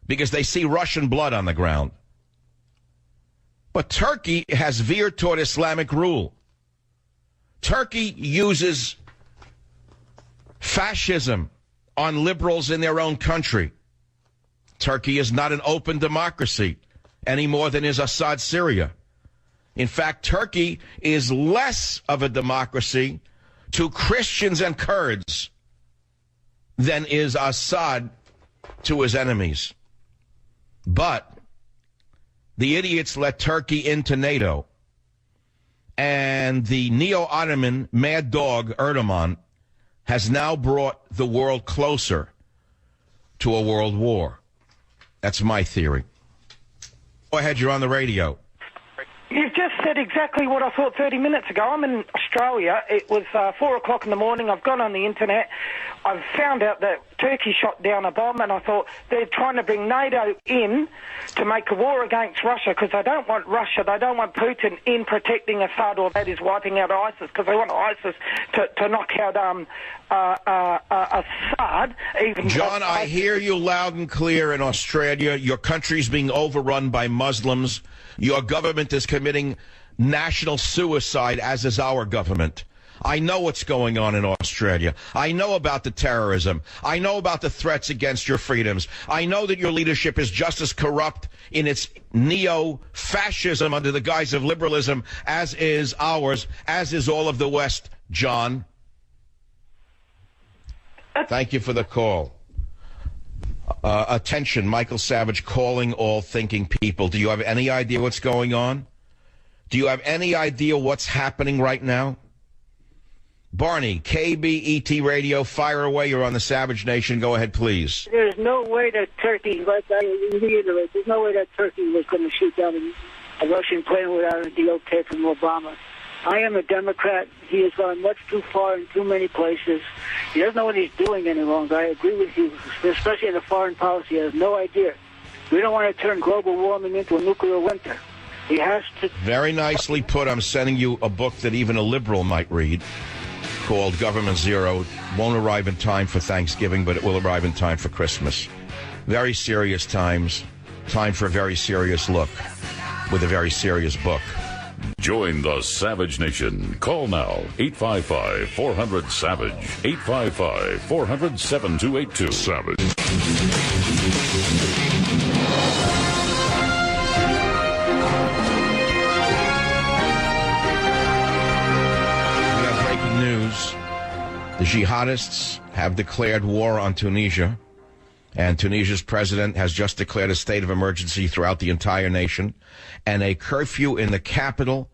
because they see Russian blood on the ground. But Turkey has veered toward Islamic rule. Turkey uses fascism on liberals in their own country. Turkey is not an open democracy any more than is Assad Syria. In fact, Turkey is less of a democracy to Christians and Kurds than is Assad to his enemies. But the idiots let Turkey into NATO, and the neo-Ottoman mad dog Erdogan has now brought the world closer to a world war. That's my theory. Go ahead, you're on the radio. You've just said exactly what I thought 30 minutes ago. I'm in Australia. It was 4 o'clock in the morning. I've gone on the internet. I've found out that Turkey shot down a bomb, and I thought they're trying to bring NATO in to make a war against Russia because they don't want Russia. They don't want Putin in protecting Assad, or that is wiping out ISIS, because they want ISIS to knock out Assad. Even John, I hear you loud and clear in Australia. Your country's being overrun by Muslims. Your government is committing national suicide, as is our government. I know what's going on in Australia. I know about the terrorism. I know about the threats against your freedoms. I know that your leadership is just as corrupt in its neo-fascism under the guise of liberalism as is ours, as is all of the West, John. Thank you for the call. Attention, Michael Savage calling all thinking people. Do you have any idea what's going on? Do you have any idea what's happening right now? Barney, KBET Radio, fire away. You're on the Savage Nation. Go ahead, please. There's no way that Turkey, like I reiterate, there's no way that Turkey was going to shoot down a Russian plane without a okay from Obama. I am a Democrat. He has gone much too far in too many places. He doesn't know what he's doing any longer. I agree with you, especially in the foreign policy. He has no idea. We don't want to turn global warming into a nuclear winter. He has to... Very nicely put. I'm sending you a book that even a liberal might read called Government Zero. It won't arrive in time for Thanksgiving, but it will arrive in time for Christmas. Very serious times. Time for a very serious look with a very serious book. Join the Savage Nation. Call now, 855-400-SAVAGE, 855-400-7282. Savage. We got breaking news. The jihadists have declared war on Tunisia, and Tunisia's president has just declared a state of emergency throughout the entire nation and a curfew in the capital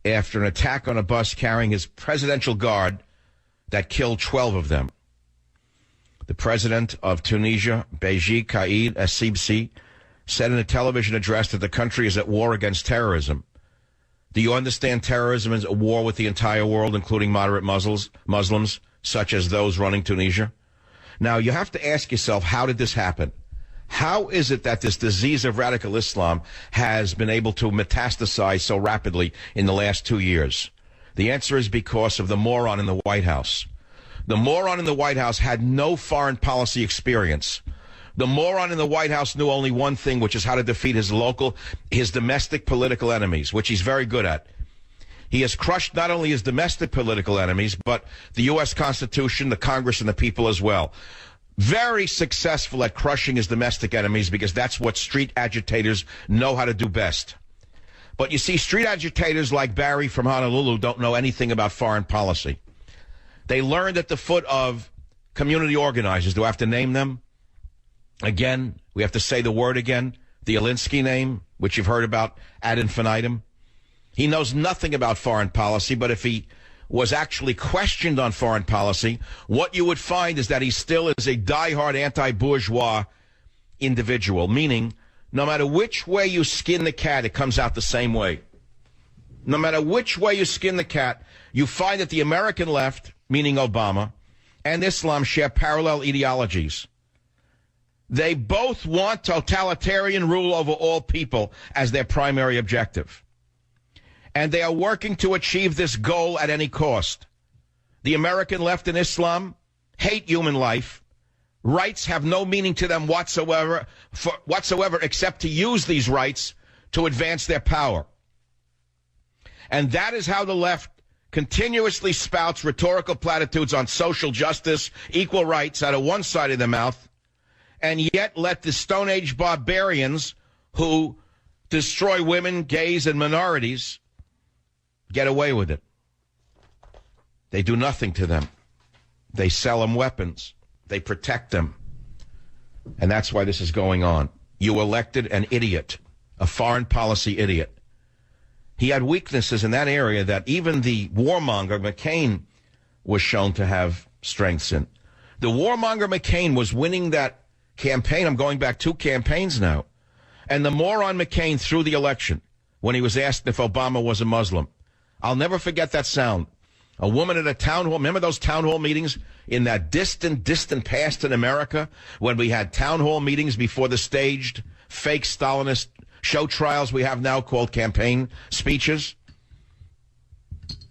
after an attack on a bus carrying his presidential guard that killed 12 of them. The president of Tunisia, Beji Caid Essebsi, said in a television address that the country is at war against terrorism. Do you understand terrorism is a war with the entire world, including moderate Muslims, such as those running Tunisia? Now, you have to ask yourself, how did this happen? How is it that this disease of radical Islam has been able to metastasize so rapidly in the last 2 years? The answer is because of the moron in the White House. The moron in the White House had no foreign policy experience. The moron in the White House knew only one thing, which is how to defeat his domestic political enemies, which he's very good at. He has crushed not only his domestic political enemies, but the U.S. Constitution, the Congress, and the people as well. Very successful at crushing his domestic enemies because that's what street agitators know how to do best. But you see, street agitators like Barry from Honolulu don't know anything about foreign policy. They learned at the foot of community organizers. Do I have to name them? Again, we have to say the word again. The Alinsky name, which you've heard about ad infinitum. He knows nothing about foreign policy, but if he was actually questioned on foreign policy, what you would find is that he still is a diehard anti-bourgeois individual, meaning no matter which way you skin the cat, it comes out the same way. No matter which way you skin the cat, you find that the American left, meaning Obama, and Islam share parallel ideologies. They both want totalitarian rule over all people as their primary objective. And they are working to achieve this goal at any cost. The American left and Islam hate human life. Rights have no meaning to them whatsoever except to use these rights to advance their power. And that is how the left continuously spouts rhetorical platitudes on social justice, equal rights out of one side of their mouth, and yet let the Stone Age barbarians who destroy women, gays, and minorities get away with it. They do nothing to them. They sell them weapons. They protect them. And that's why this is going on. You elected an idiot, a foreign policy idiot. He had weaknesses in that area that even the warmonger McCain was shown to have strengths in. The warmonger McCain was winning that campaign. I'm going back 2 campaigns now. And the moron McCain threw the election when he was asked if Obama was a Muslim. I'll never forget that sound. A woman at a town hall. Remember those town hall meetings in that distant past in America when we had town hall meetings before the staged fake Stalinist show trials we have now called campaign speeches?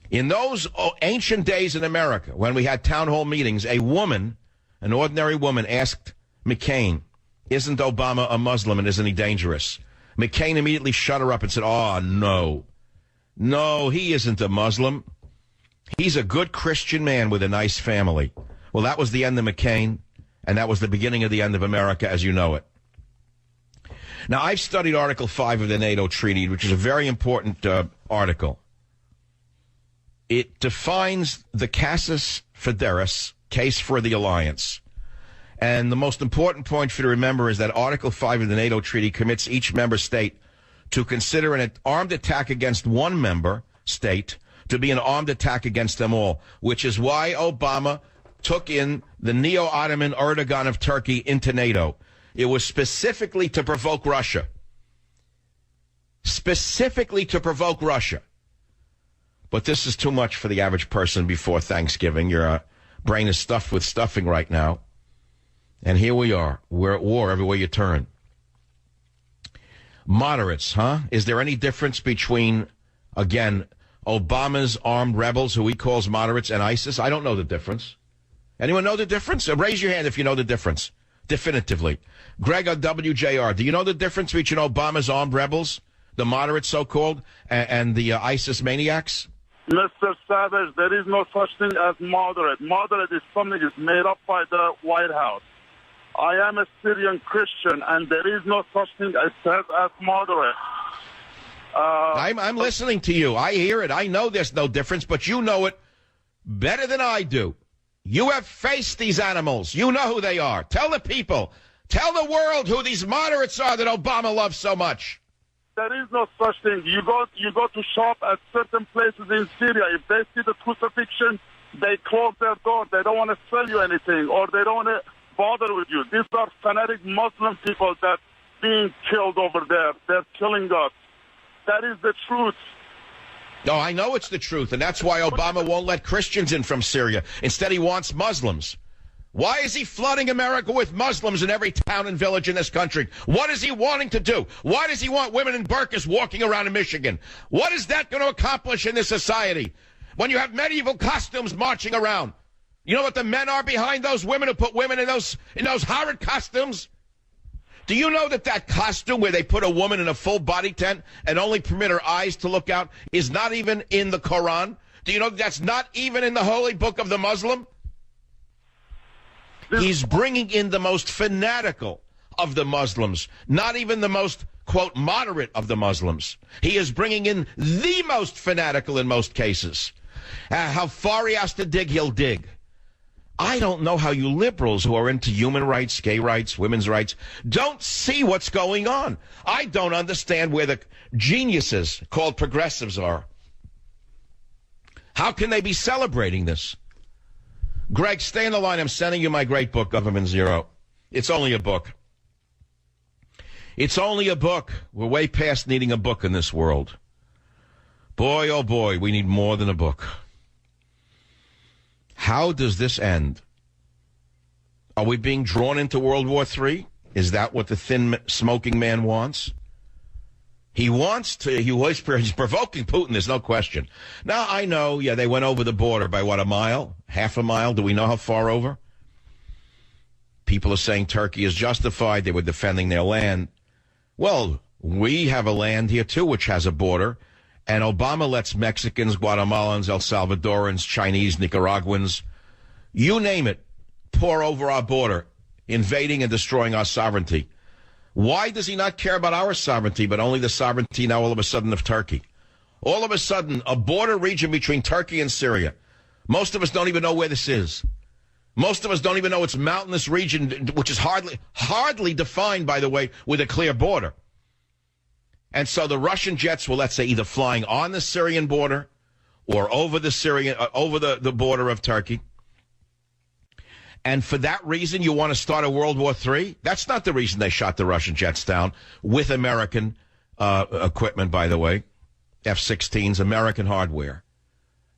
In those ancient days in America when we had town hall meetings, a woman, an ordinary woman, asked McCain, "Isn't Obama a Muslim and isn't he dangerous?" McCain immediately shut her up and said, "Oh, no. No, he isn't a Muslim. He's a good Christian man with a nice family." Well, that was the end of McCain, and that was the beginning of the end of America as you know it. Now, I've studied Article 5 of the NATO Treaty, which is a very important article. It defines the casus foederis, case for the alliance. And the most important point for you to remember is that Article 5 of the NATO Treaty commits each member state to consider an armed attack against one member state to be an armed attack against them all, which is why Obama took in the neo-Ottoman Erdogan of Turkey into NATO. It was specifically to provoke Russia. Specifically to provoke Russia. But this is too much for the average person before Thanksgiving. Your brain is stuffed with stuffing right now. And here we are. We're at war everywhere you turn. Moderates, huh? Is there any difference between, again, Obama's armed rebels, who he calls moderates, and ISIS? I don't know the difference. Anyone know the difference? Raise your hand if you know the difference. Definitively. Greg on WJR, do you know the difference between Obama's armed rebels, the moderates so-called, and the ISIS maniacs? Mr. Savage, there is no such thing as moderate. Moderate is something that's made up by the White House. I am a Syrian Christian, and there is no such thing as moderate. I'm listening to you. I hear it. I know there's no difference, but you know it better than I do. You have faced these animals. You know who they are. Tell the people. Tell the world who these moderates are that Obama loves so much. There is no such thing. You go to shop at certain places in Syria. If they see the crucifixion, they close their door. They don't want to sell you anything, or they don't want to bother with you. These are fanatic Muslim people that being killed over there. They're killing us. That is the truth. No, I know it's the truth, and that's why Obama won't let Christians in from Syria. Instead, he wants Muslims. Why is he flooding America with Muslims in every town and village in this country? What is he wanting to do? Why does he want women in burqas walking around in Michigan? What is that going to accomplish in this society when you have medieval costumes marching around? You know what the men are behind those women who put women in those horrid costumes? Do you know that costume where they put a woman in a full body tent and only permit her eyes to look out is not even in the Quran? Do you know that's not even in the holy book of the Muslim? He's bringing in the most fanatical of the Muslims, not even the most, quote, moderate of the Muslims. He is bringing in the most fanatical in most cases. How far he has to dig, he'll dig. I don't know how you liberals who are into human rights, gay rights, women's rights, don't see what's going on. I don't understand where the geniuses called progressives are. How can they be celebrating this? Greg, stay on the line. I'm sending you my great book, Government Zero. It's only a book. It's only a book. We're way past needing a book in this world. Boy, oh boy, we need more than a book. How does this end? Are we being drawn into World War III? Is that what the thin smoking man wants? He's provoking Putin, there's no question. Now, I know, they went over the border by, what, a mile? Half a mile? Do we know how far over? People are saying Turkey is justified. They were defending their land. Well, we have a land here, too, which has a border. And Obama lets Mexicans, Guatemalans, El Salvadorans, Chinese, Nicaraguans, you name it, pour over our border, invading and destroying our sovereignty. Why does he not care about our sovereignty, but only the sovereignty now all of a sudden of Turkey? All of a sudden, a border region between Turkey and Syria. Most of us don't even know where this is. Most of us don't even know it's a mountainous region, which is hardly defined, by the way, with a clear border. And so the Russian jets were, let's say, either flying on the Syrian border or over the border of Turkey. And for that reason, you want to start a World War III? That's not the reason they shot the Russian jets down with American equipment, by the way. F-16s, American hardware.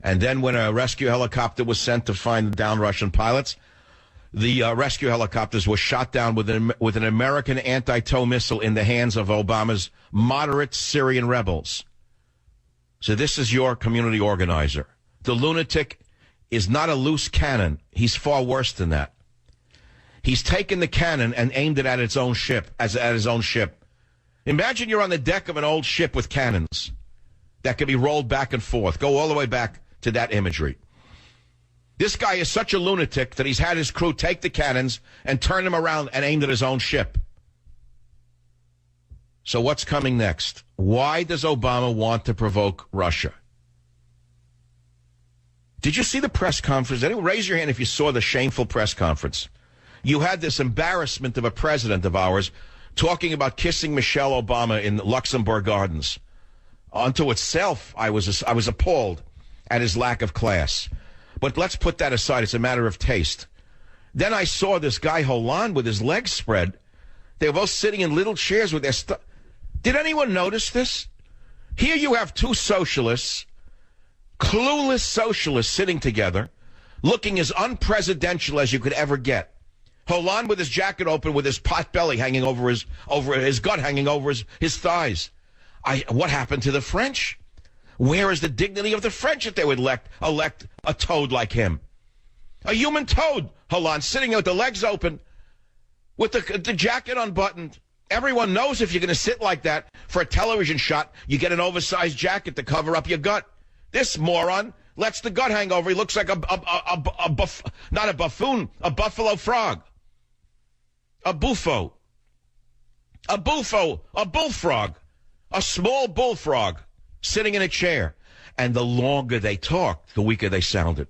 And then when a rescue helicopter was sent to find the downed Russian pilots, the rescue helicopters were shot down with an American anti-tow missile in the hands of Obama's moderate Syrian rebels. So this is your community organizer. The lunatic is not a loose cannon. He's far worse than that. He's taken the cannon and aimed it at its own ship, at his own ship. Imagine you're on the deck of an old ship with cannons that can be rolled back and forth. Go all the way back to that imagery. This guy is such a lunatic that he's had his crew take the cannons and turn them around and aimed at his own ship. So what's coming next? Why does Obama want to provoke Russia? Did you see the press conference? Anyone raise your hand if you saw the shameful press conference? You had this embarrassment of a president of ours talking about kissing Michelle Obama in Luxembourg Gardens. Unto itself, I was appalled at his lack of class. But let's put that aside. It's a matter of taste. Then I saw this guy, Hollande, with his legs spread. They were both sitting in little chairs with their Did anyone notice this? Here you have two socialists, clueless socialists sitting together, looking as unpresidential as you could ever get. Hollande with his jacket open, with his pot belly hanging over his gut hanging over his thighs. What happened to the French? Where is the dignity of the French if they would elect a toad like him? A human toad, Hollande, sitting there with the legs open, with the jacket unbuttoned. Everyone knows if you're going to sit like that for a television shot, you get an oversized jacket to cover up your gut. This moron lets the gut hang over. He looks like not a buffoon, a buffalo frog. A buffo. A bullfrog. A small bullfrog sitting in a chair. And the longer they talked, the weaker they sounded.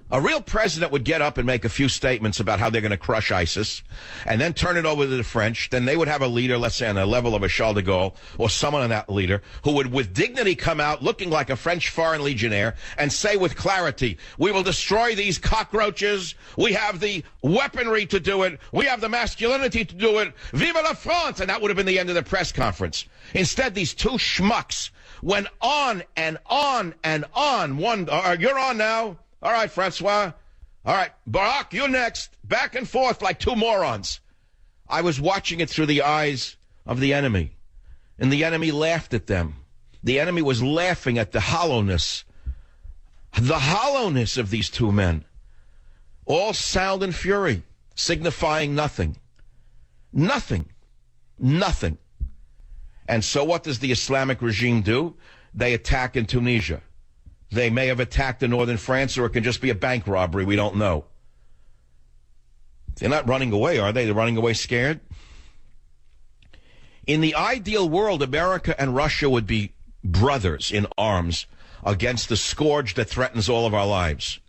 A real president would get up and make a few statements about how they're going to crush ISIS and then turn it over to the French. Then they would have a leader, let's say on the level of a Charles de Gaulle or someone on that leader who would with dignity come out looking like a French foreign legionnaire and say with clarity, we will destroy these cockroaches. We have the weaponry to do it. We have the masculinity to do it. Vive la France! And that would have been the end of the press conference. Instead, these two schmucks went on and on and on. You're on now. All right, Francois. All right, Barack, you next. Back and forth like two morons. I was watching it through the eyes of the enemy, and the enemy laughed at them. The enemy was laughing at the hollowness of these two men. All sound and fury, signifying nothing. Nothing. Nothing. And so what does the Islamic regime do? They attack in Tunisia. They may have attacked in northern France, or it can just be a bank robbery. We don't know. They're not running away, are they? They're running away scared? In the ideal world, America and Russia would be brothers in arms against the scourge that threatens all of our lives.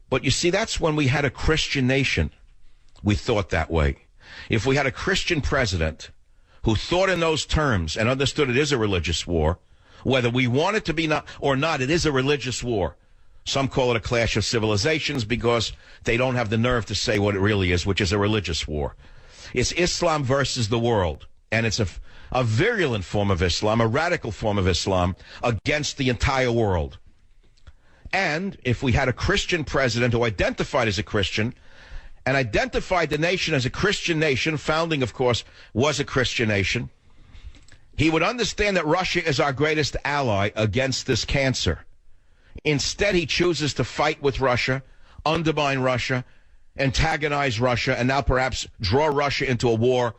But you see, that's when we had a Christian nation. We thought that way. If we had a Christian president who thought in those terms and understood it is a religious war, whether we want it to be or not, it is a religious war. Some call it a clash of civilizations because they don't have the nerve to say what it really is, which is a religious war. It's Islam versus the world. And it's a virulent form of Islam, a radical form of Islam against the entire world. And if we had a Christian president who identified as a Christian and identified the nation as a Christian nation, founding, of course, was a Christian nation, he would understand that Russia is our greatest ally against this cancer. Instead, he chooses to fight with Russia, undermine Russia, antagonize Russia and now perhaps draw Russia into a war